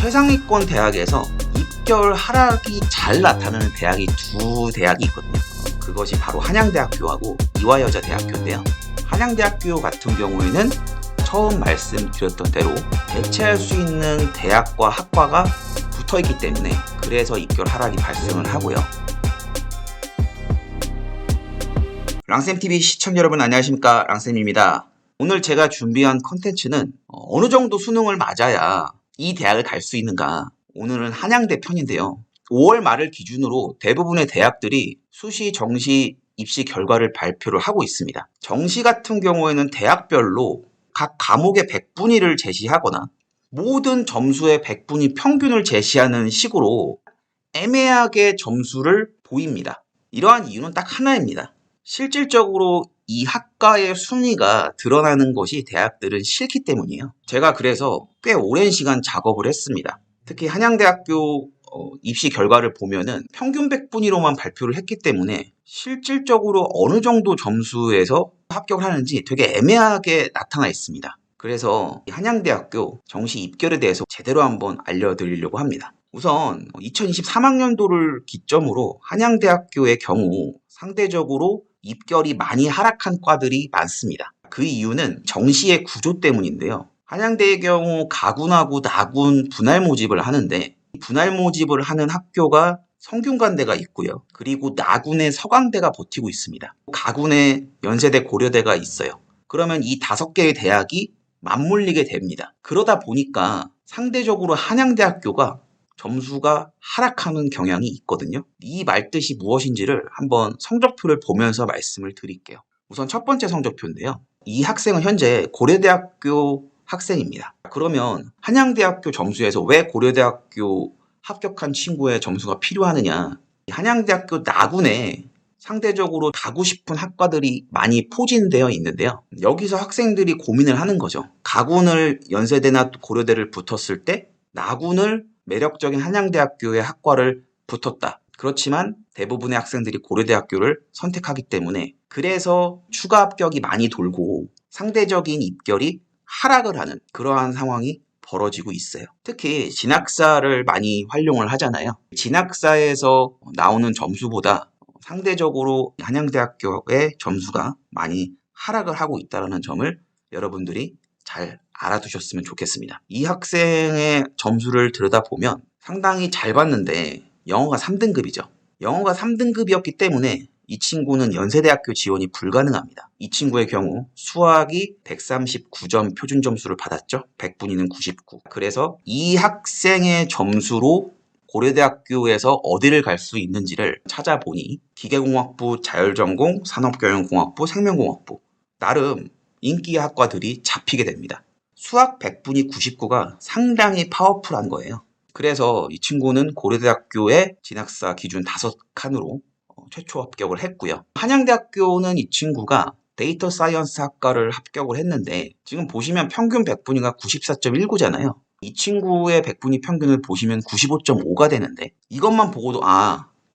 최상위권 대학에서 입결 하락이 잘 나타나는 대학이 두 대학이 있거든요. 그것이 바로 한양대학교하고 이화여자대학교인데요. 한양대학교 같은 경우에는 처음 말씀드렸던 대로 대체할 수 있는 대학과 학과가 붙어있기 때문에 그래서 입결 하락이 발생을 하고요. 랑쌤TV 시청자 여러분 안녕하십니까, 랑쌤입니다. 오늘 제가 준비한 컨텐츠는 어느 정도 수능을 맞아야 이 대학을 갈 수 있는가. 오늘은 한양대 편인데요. 5월 말을 기준으로 대부분의 대학들이 수시, 정시, 입시 결과를 발표를 하고 있습니다. 정시 같은 경우에는 대학별로 각 과목의 100분위를 제시하거나 모든 점수의 100분위 평균을 제시하는 식으로 애매하게 점수를 보입니다. 이러한 이유는 딱 하나입니다. 실질적으로 이 학과의 순위가 드러나는 것이 대학들은 싫기 때문이에요. 제가 그래서 꽤 오랜 시간 작업을 했습니다. 특히 한양대학교 입시 결과를 보면은 평균 100분위로만 발표를 했기 때문에 실질적으로 어느 정도 점수에서 합격을 하는지 되게 애매하게 나타나 있습니다. 그래서 한양대학교 정시 입결에 대해서 제대로 한번 알려드리려고 합니다. 우선 2023학년도를 기점으로 한양대학교의 경우 상대적으로 입결이 많이 하락한 과들이 많습니다. 그 이유는 정시의 구조 때문인데요. 한양대의 경우 가군하고 나군 분할 모집을 하는데 분할 모집을 하는 학교가 성균관대가 있고요. 그리고 나군에 서강대가 버티고 있습니다. 가군에 연세대 고려대가 있어요. 그러면 이 5개의 대학이 맞물리게 됩니다. 그러다 보니까 상대적으로 한양대학교가 점수가 하락하는 경향이 있거든요. 이 말뜻이 무엇인지를 한번 성적표를 보면서 말씀을 드릴게요. 우선 첫 번째 성적표인데요. 이 학생은 현재 고려대학교 학생입니다. 그러면 한양대학교 점수에서 왜 고려대학교 합격한 친구의 점수가 필요하느냐. 한양대학교 나군에 상대적으로 가고 싶은 학과들이 많이 포진되어 있는데요. 여기서 학생들이 고민을 하는 거죠. 가군을 연세대나 고려대를 붙었을 때 나군을 매력적인 한양대학교의 학과를 붙었다. 그렇지만 대부분의 학생들이 고려대학교를 선택하기 때문에 그래서 추가 합격이 많이 돌고 상대적인 입결이 하락을 하는 그러한 상황이 벌어지고 있어요. 특히 진학사를 많이 활용을 하잖아요. 진학사에서 나오는 점수보다 상대적으로 한양대학교의 점수가 많이 하락을 하고 있다는 점을 여러분들이 잘 알아두셨으면 좋겠습니다. 이 학생의 점수를 들여다보면 상당히 잘 봤는데 영어가 3등급이죠. 영어가 3등급이었기 때문에 이 친구는 연세대학교 지원이 불가능합니다. 이 친구의 경우 수학이 139점 표준 점수를 받았죠. 100분위는 99. 그래서 이 학생의 점수로 고려대학교에서 어디를 갈 수 있는지를 찾아보니 기계공학부, 자율전공, 산업경영공학부, 생명공학부 나름 인기 학과들이 잡히게 됩니다. 수학 100분위 99가 상당히 파워풀한 거예요. 그래서 이 친구는 고려대학교의 진학사 기준 5칸으로 최초 합격을 했고요. 한양대학교는 이 친구가 데이터 사이언스 학과를 합격을 했는데 지금 보시면 평균 100분위가 94.19잖아요. 이 친구의 100분위 평균을 보시면 95.5가 되는데 이것만 보고도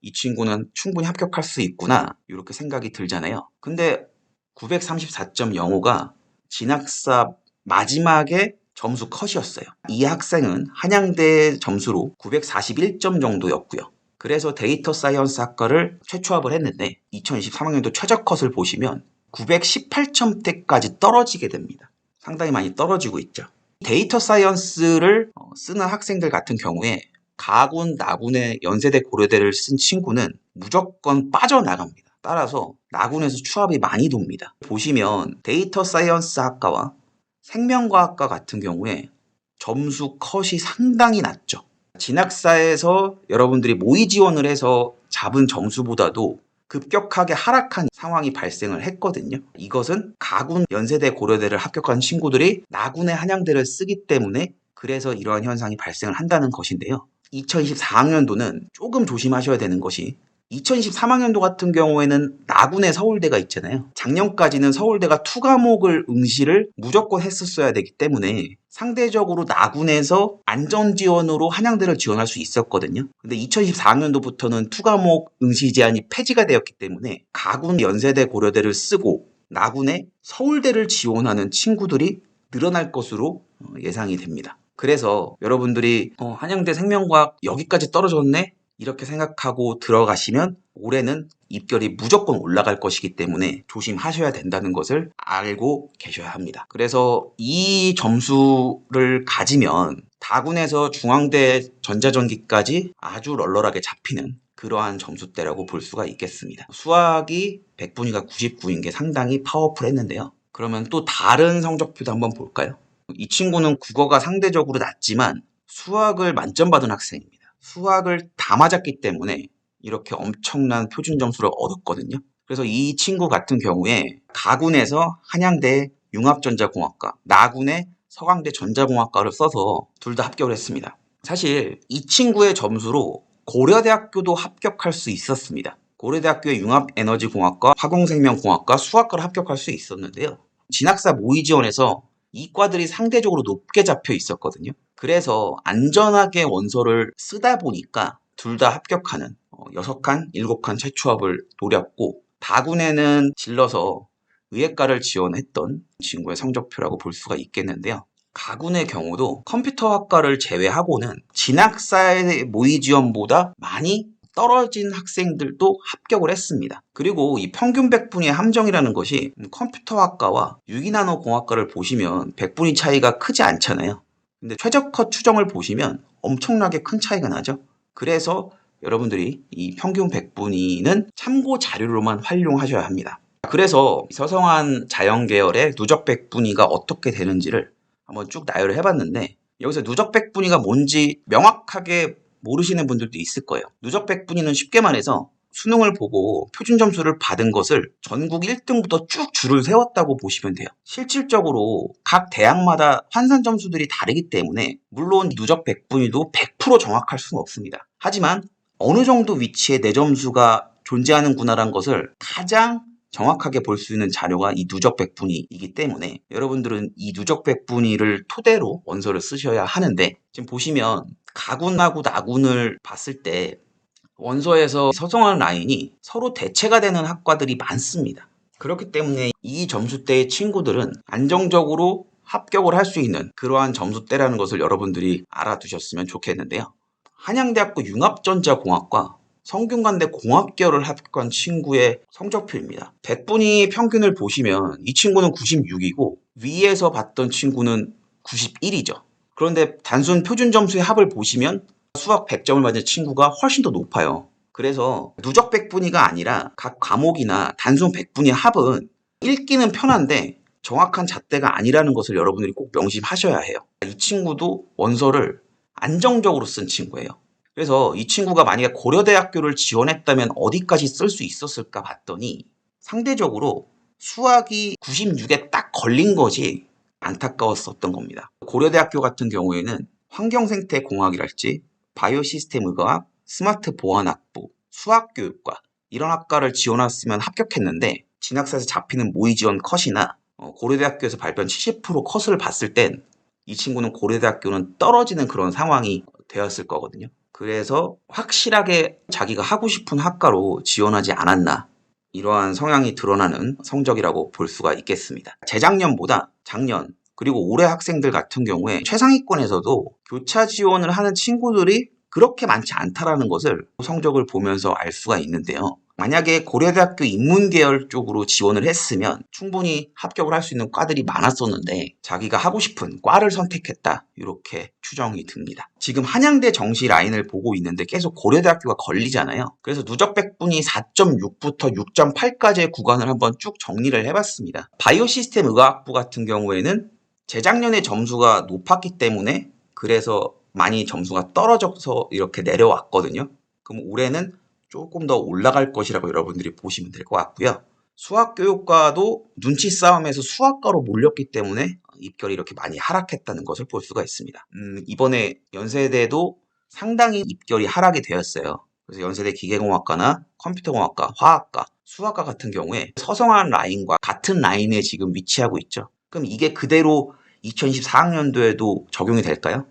이 친구는 충분히 합격할 수 있구나 이렇게 생각이 들잖아요. 근데 934.05가 진학사 마지막에 점수 컷이었어요. 이 학생은 한양대 점수로 941점 정도였고요. 그래서 데이터 사이언스 학과를 최초합을 했는데 2023학년도 최저 컷을 보시면 918점대까지 떨어지게 됩니다. 상당히 많이 떨어지고 있죠. 데이터 사이언스를 쓰는 학생들 같은 경우에 가군, 나군의 연세대, 고려대를 쓴 친구는 무조건 빠져나갑니다. 따라서 나군에서 추합이 많이 돕니다. 보시면 데이터 사이언스 학과와 생명과학과 같은 경우에 점수 컷이 상당히 낮죠. 진학사에서 여러분들이 모의 지원을 해서 잡은 점수보다도 급격하게 하락한 상황이 발생을 했거든요. 이것은 가군, 연세대, 고려대를 합격한 친구들이 나군의 한양대를 쓰기 때문에 그래서 이러한 현상이 발생을 한다는 것인데요. 2024학년도는 조금 조심하셔야 되는 것이 2023학년도 같은 경우에는 나군의 서울대가 있잖아요. 작년까지는 서울대가 투과목을 응시를 무조건 했었어야 되기 때문에 상대적으로 나군에서 안전지원으로 한양대를 지원할 수 있었거든요. 근데 2024학년도부터는 투과목 응시 제한이 폐지가 되었기 때문에 가군, 연세대, 고려대를 쓰고 나군의 서울대를 지원하는 친구들이 늘어날 것으로 예상이 됩니다. 그래서 여러분들이 한양대 생명과학 여기까지 떨어졌네? 이렇게 생각하고 들어가시면 올해는 입결이 무조건 올라갈 것이기 때문에 조심하셔야 된다는 것을 알고 계셔야 합니다. 그래서 이 점수를 가지면 다군에서 중앙대 전자전기까지 아주 널널하게 잡히는 그러한 점수대라고 볼 수가 있겠습니다. 수학이 100분위가 99인 게 상당히 파워풀했는데요. 그러면 또 다른 성적표도 한번 볼까요? 이 친구는 국어가 상대적으로 낮지만 수학을 만점 받은 학생입니다. 수학을 다 맞았기 때문에 이렇게 엄청난 표준 점수를 얻었거든요. 그래서 이 친구 같은 경우에 가군에서 한양대 융합전자공학과, 나군의 서강대 전자공학과를 써서 둘 다 합격을 했습니다. 사실 이 친구의 점수로 고려대학교도 합격할 수 있었습니다. 고려대학교의 융합에너지공학과, 화공생명공학과, 수학과를 합격할 수 있었는데요. 진학사 모의지원에서 이과들이 상대적으로 높게 잡혀 있었거든요. 그래서 안전하게 원서를 쓰다 보니까 둘 다 합격하는 6칸, 7칸 최초합을 노렸고, 다군에는 질러서 의예과를 지원했던 친구의 성적표라고 볼 수가 있겠는데요. 가군의 경우도 컴퓨터학과를 제외하고는 진학사의 모의지원보다 많이 떨어진 학생들도 합격을 했습니다. 그리고 이 평균 100분위의 함정이라는 것이 컴퓨터학과와 유기나노공학과를 보시면 100분위 차이가 크지 않잖아요. 근데 최저컷 추정을 보시면 엄청나게 큰 차이가 나죠. 그래서 여러분들이 이 평균 100분위는 참고 자료로만 활용하셔야 합니다. 그래서 서성한 자연계열의 누적 100분위가 어떻게 되는지를 한번 쭉 나열을 해봤는데, 여기서 누적 100분위가 뭔지 명확하게 모르시는 분들도 있을 거예요. 누적 100분위는 쉽게 말해서 수능을 보고 표준 점수를 받은 것을 전국 1등부터 쭉 줄을 세웠다고 보시면 돼요. 실질적으로 각 대학마다 환산 점수들이 다르기 때문에 물론 누적 100분위도 100% 정확할 수는 없습니다. 하지만 어느 정도 위치에 내 점수가 존재하는구나라는 것을 가장 정확하게 볼 수 있는 자료가 이 누적 100분위이기 때문에 여러분들은 이 누적 100분위를 토대로 원서를 쓰셔야 하는데, 지금 보시면 가군하고 나군을 봤을 때 원서에서 서성한 라인이 서로 대체가 되는 학과들이 많습니다. 그렇기 때문에 이 점수대의 친구들은 안정적으로 합격을 할 수 있는 그러한 점수대라는 것을 여러분들이 알아두셨으면 좋겠는데요. 한양대학교 융합전자공학과 성균관대 공학계열을 합격한 친구의 성적표입니다. 100분위 평균을 보시면 이 친구는 96이고 위에서 봤던 친구는 91이죠. 그런데 단순 표준 점수의 합을 보시면 수학 100점을 맞은 친구가 훨씬 더 높아요. 그래서 누적 100분위가 아니라 각 과목이나 단순 100분위 합은 읽기는 편한데 정확한 잣대가 아니라는 것을 여러분들이 꼭 명심하셔야 해요. 이 친구도 원서를 안정적으로 쓴 친구예요. 그래서 이 친구가 만약에 고려대학교를 지원했다면 어디까지 쓸 수 있었을까 봤더니 상대적으로 수학이 96에 딱 걸린 것이 안타까웠었던 겁니다. 고려대학교 같은 경우에는 환경생태공학이랄지 바이오시스템의과학, 스마트보안학부, 수학교육과 이런 학과를 지원했으면 합격했는데 진학사에서 잡히는 모의지원 컷이나 고려대학교에서 발표한 70% 컷을 봤을 땐 이 친구는 고려대학교는 떨어지는 그런 상황이 되었을 거거든요. 그래서 확실하게 자기가 하고 싶은 학과로 지원하지 않았나, 이러한 성향이 드러나는 성적이라고 볼 수가 있겠습니다. 재작년보다 작년 그리고 올해 학생들 같은 경우에 최상위권에서도 교차 지원을 하는 친구들이 그렇게 많지 않다라는 것을 성적을 보면서 알 수가 있는데요. 만약에 고려대학교 인문계열 쪽으로 지원을 했으면 충분히 합격을 할 수 있는 과들이 많았었는데 자기가 하고 싶은 과를 선택했다, 이렇게 추정이 듭니다. 지금 한양대 정시 라인을 보고 있는데 계속 고려대학교가 걸리잖아요. 그래서 누적 100분위 4.6부터 6.8까지의 구간을 한번 쭉 정리를 해봤습니다. 바이오시스템 의과학부 같은 경우에는 재작년에 점수가 높았기 때문에 그래서 많이 점수가 떨어져서 이렇게 내려왔거든요. 그럼 올해는 조금 더 올라갈 것이라고 여러분들이 보시면 될 것 같고요. 수학교육과도 눈치 싸움에서 수학과로 몰렸기 때문에 입결이 이렇게 많이 하락했다는 것을 볼 수가 있습니다. 이번에 연세대도 상당히 입결이 하락이 되었어요. 그래서 연세대 기계공학과나 컴퓨터공학과, 화학과, 수학과 같은 경우에 서성한 라인과 같은 라인에 지금 위치하고 있죠. 그럼 이게 그대로 2024학년도에도 적용이 될까요?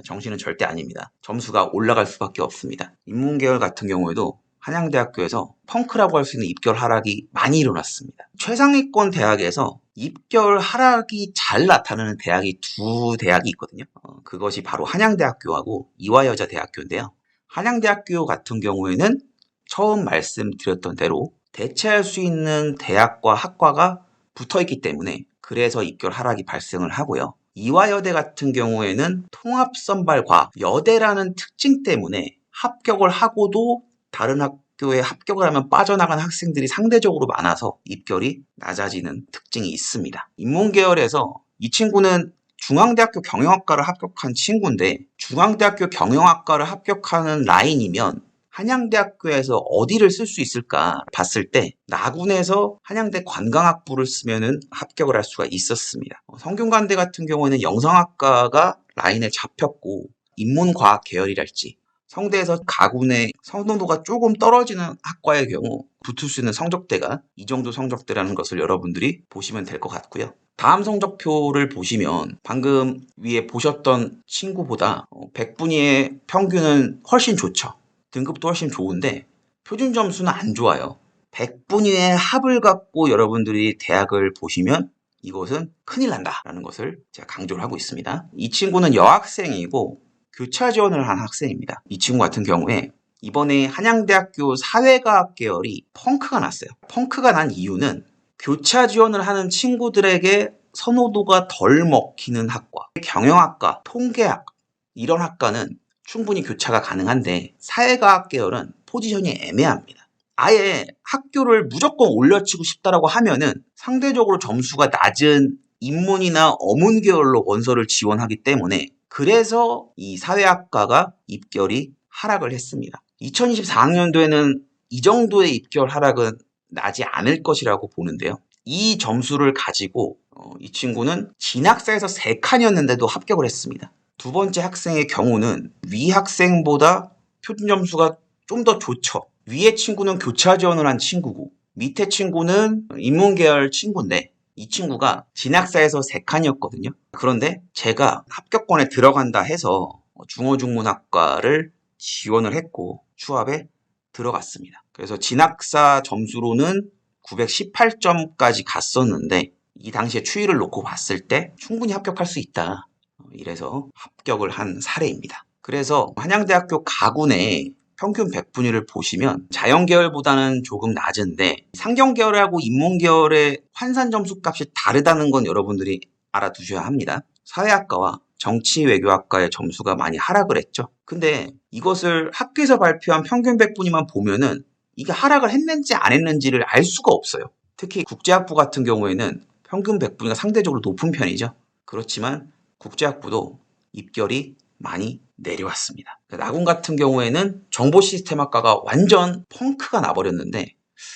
정시는 절대 아닙니다. 점수가 올라갈 수밖에 없습니다. 인문계열 같은 경우에도 한양대학교에서 펑크라고 할 수 있는 입결 하락이 많이 일어났습니다. 최상위권 대학에서 입결 하락이 잘 나타나는 대학이 두 대학이 있거든요. 그것이 바로 한양대학교하고 이화여자대학교인데요. 한양대학교 같은 경우에는 처음 말씀드렸던 대로 대체할 수 있는 대학과 학과가 붙어있기 때문에 그래서 입결 하락이 발생을 하고요. 이화여대 같은 경우에는 통합선발과 여대라는 특징 때문에 합격을 하고도 다른 학교에 합격을 하면 빠져나간 학생들이 상대적으로 많아서 입결이 낮아지는 특징이 있습니다. 인문계열에서 이 친구는 중앙대학교 경영학과를 합격한 친구인데 중앙대학교 경영학과를 합격하는 라인이면 한양대학교에서 어디를 쓸 수 있을까 봤을 때 나군에서 한양대 관광학부를 쓰면은 합격을 할 수가 있었습니다. 성균관대 같은 경우에는 영상학과가 라인에 잡혔고 인문과학 계열이랄지 성대에서 가군의 선호도가 조금 떨어지는 학과의 경우 붙을 수 있는 성적대가 이 정도 성적대라는 것을 여러분들이 보시면 될 것 같고요. 다음 성적표를 보시면 방금 위에 보셨던 친구보다 100분위의 평균은 훨씬 좋죠. 등급도 훨씬 좋은데 표준 점수는 안 좋아요. 100분위의 합을 갖고 여러분들이 대학을 보시면 이것은 큰일 난다라는 것을 제가 강조를 하고 있습니다. 이 친구는 여학생이고 교차 지원을 한 학생입니다. 이 친구 같은 경우에 이번에 한양대학교 사회과학 계열이 펑크가 났어요. 펑크가 난 이유는 교차 지원을 하는 친구들에게 선호도가 덜 먹히는 학과, 경영학과, 통계학 이런 학과는 충분히 교차가 가능한데 사회과학 계열은 포지션이 애매합니다. 아예 학교를 무조건 올려치고 싶다라고 하면은 상대적으로 점수가 낮은 인문이나 어문 계열로 원서를 지원하기 때문에 그래서 이 사회학과가 입결이 하락을 했습니다. 2024학년도에는 이 정도의 입결 하락은 나지 않을 것이라고 보는데요. 이 점수를 가지고 이 친구는 진학사에서 3칸이었는데도 합격을 했습니다. 두 번째 학생의 경우는 위 학생보다 표준 점수가 좀 더 좋죠. 위의 친구는 교차 지원을 한 친구고 밑에 친구는 인문계열 친구인데 이 친구가 진학사에서 3칸이었거든요. 그런데 제가 합격권에 들어간다 해서 중어중문학과를 지원을 했고 추합에 들어갔습니다. 그래서 진학사 점수로는 918점까지 갔었는데 이 당시에 추이를 놓고 봤을 때 충분히 합격할 수 있다. 이래서 합격을 한 사례입니다. 그래서 한양대학교 가군의 평균 100분위를 보시면 자연계열보다는 조금 낮은데 상경계열하고 인문계열의 환산 점수 값이 다르다는 건 여러분들이 알아두셔야 합니다. 사회학과와 정치외교학과의 점수가 많이 하락을 했죠. 근데 이것을 학교에서 발표한 평균 100분위만 보면은 이게 하락을 했는지 안 했는지를 알 수가 없어요. 특히 국제학부 같은 경우에는 평균 100분위가 상대적으로 높은 편이죠. 그렇지만 국제학부도 입결이 많이 내려왔습니다. 나군 같은 경우에는 정보시스템학과가 완전 펑크가 나버렸는데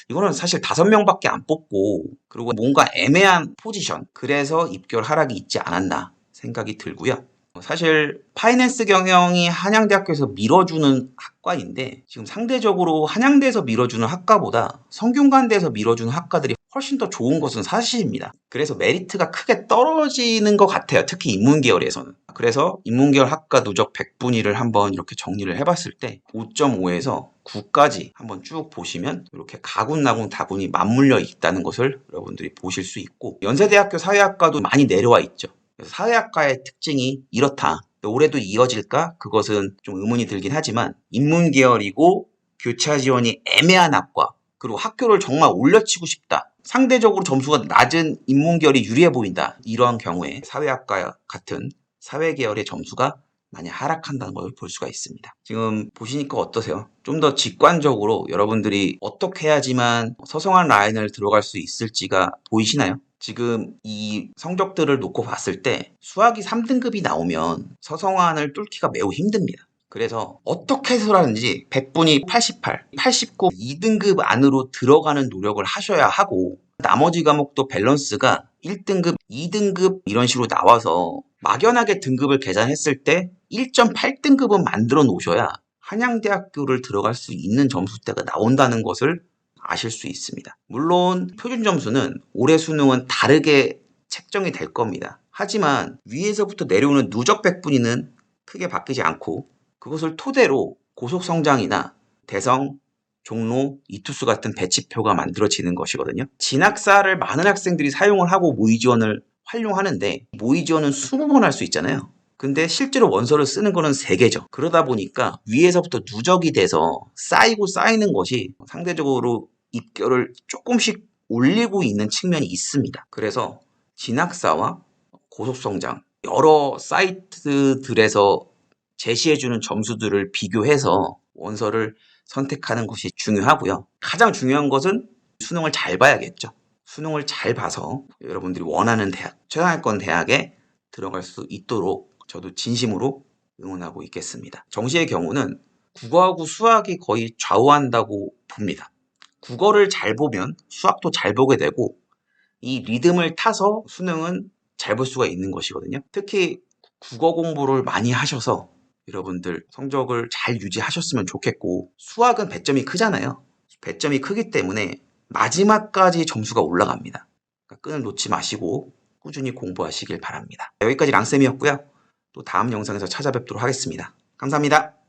이거는 사실 5명밖에 안 뽑고 그리고 뭔가 애매한 포지션 그래서 입결 하락이 있지 않았나 생각이 들고요. 사실 파이낸스 경영이 한양대학교에서 밀어주는 학과인데 지금 상대적으로 한양대에서 밀어주는 학과보다 성균관대에서 밀어주는 학과들이 훨씬 더 좋은 것은 사실입니다. 그래서 메리트가 크게 떨어지는 것 같아요. 특히 인문계열에서는. 그래서 인문계열 학과 누적 100분위를 한번 이렇게 정리를 해봤을 때 5.5에서 9까지 한번 쭉 보시면 이렇게 가군, 나군, 다군이 맞물려 있다는 것을 여러분들이 보실 수 있고 연세대학교 사회학과도 많이 내려와 있죠. 그래서 사회학과의 특징이 이렇다. 올해도 이어질까? 그것은 좀 의문이 들긴 하지만 인문계열이고 교차 지원이 애매한 학과 그리고 학교를 정말 올려치고 싶다. 상대적으로 점수가 낮은 인문계열이 유리해 보인다. 이러한 경우에 사회학과 같은 사회계열의 점수가 많이 하락한다는 걸 볼 수가 있습니다. 지금 보시니까 어떠세요? 좀 더 직관적으로 여러분들이 어떻게 해야지만 서성한 라인을 들어갈 수 있을지가 보이시나요? 지금 이 성적들을 놓고 봤을 때 수학이 3등급이 나오면 서성한을 뚫기가 매우 힘듭니다. 그래서 어떻게 해서라든지 100분위 88, 89, 2등급 안으로 들어가는 노력을 하셔야 하고 나머지 과목도 밸런스가 1등급, 2등급 이런 식으로 나와서 막연하게 등급을 계산했을 때 1.8등급은 만들어 놓으셔야 한양대학교를 들어갈 수 있는 점수대가 나온다는 것을 아실 수 있습니다. 물론 표준 점수는 올해 수능은 다르게 책정이 될 겁니다. 하지만 위에서부터 내려오는 누적 100분위는 크게 바뀌지 않고 그것을 토대로 고속성장이나 대성, 종로, 이투스 같은 배치표가 만들어지는 것이거든요. 진학사를 많은 학생들이 사용을 하고 모의 지원을 활용하는데 모의 지원은 20번 할 수 있잖아요. 근데 실제로 원서를 쓰는 거는 3개죠. 그러다 보니까 위에서부터 누적이 돼서 쌓이고 쌓이는 것이 상대적으로 입결을 조금씩 올리고 있는 측면이 있습니다. 그래서 진학사와 고속성장 여러 사이트들에서 제시해주는 점수들을 비교해서 원서를 선택하는 것이 중요하고요. 가장 중요한 것은 수능을 잘 봐야겠죠. 수능을 잘 봐서 여러분들이 원하는 대학, 최상위권 대학에 들어갈 수 있도록 저도 진심으로 응원하고 있겠습니다. 정시의 경우는 국어하고 수학이 거의 좌우한다고 봅니다. 국어를 잘 보면 수학도 잘 보게 되고 이 리듬을 타서 수능은 잘 볼 수가 있는 것이거든요. 특히 국어 공부를 많이 하셔서 여러분들 성적을 잘 유지하셨으면 좋겠고 수학은 배점이 크잖아요. 배점이 크기 때문에 마지막까지 점수가 올라갑니다. 그러니까 끈을 놓지 마시고 꾸준히 공부하시길 바랍니다. 여기까지 랑쌤이었고요. 또 다음 영상에서 찾아뵙도록 하겠습니다. 감사합니다.